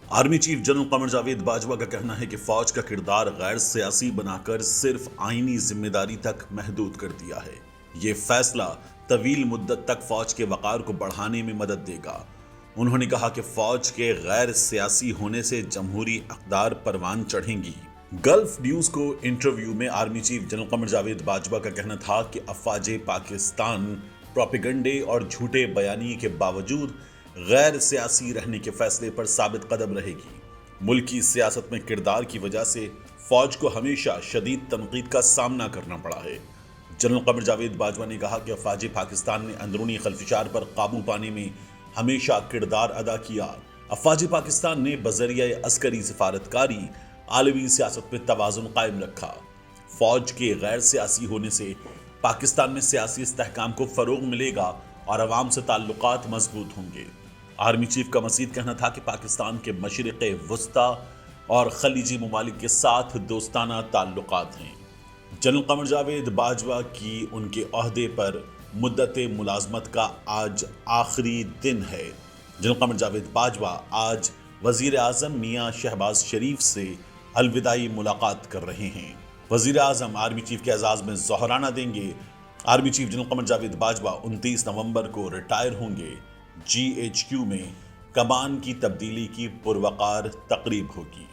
Army chief general Qamar Javed Bajwa کا کہنا ہے کہ فوج کا کردار غیر سیاسی بنا کر صرف آئینی ذمہ داری تک محدود کر دیا ہے۔ یہ فیصلہ طویل مدت تک فوج کے وقار کو بڑھانے میں مدد دے گا۔ انہوں نے کہا کہ فوج کے غیر سیاسی ہونے سے جمہوری اقدار پروان چڑھیں گی۔ گلف نیوز کو انٹرویو میں army chief general Qamar Javed Bajwa کا کہنا تھا کہ افواج پاکستان پروپیگنڈے اور جھوٹے بیانیے کے باوجود غیر سیاسی رہنے کے فیصلے پر ثابت قدم رہے گی۔ ملک کی سیاست میں کردار کی وجہ سے فوج کو ہمیشہ شدید تنقید کا سامنا کرنا پڑا ہے۔ جنرل قمر جاوید باجوہ نے کہا کہ افواج پاکستان نے اندرونی خلفشار پر قابو پانے میں ہمیشہ کردار ادا کیا۔ افواج پاکستان نے بذریعہ عسکری سفارتکاری عالمی سیاست میں توازن قائم رکھا۔ فوج کے غیر سیاسی ہونے سے پاکستان میں سیاسی استحکام کو فروغ ملے گا اور عوام سے تعلقات مضبوط ہوں گے۔ آرمی چیف کا مزید کہنا تھا کہ پاکستان کے مشرق وسطی اور خلیجی ممالک کے ساتھ دوستانہ تعلقات ہیں۔ جنرل قمر جاوید باجوہ کی ان کے عہدے پر مدت ملازمت کا آج آخری دن ہے۔ جنرل قمر جاوید باجوہ آج وزیر اعظم میاں شہباز شریف سے الوداعی ملاقات کر رہے ہیں۔ وزیر اعظم آرمی چیف کے اعزاز میں ظہرانہ دیں گے۔ Army chief general Qamar Javed Bajwa 29 نومبر کو ریٹائر ہوں گے۔ GHQ میں کمان کی تبدیلی کی پروقار تقریب ہوگی۔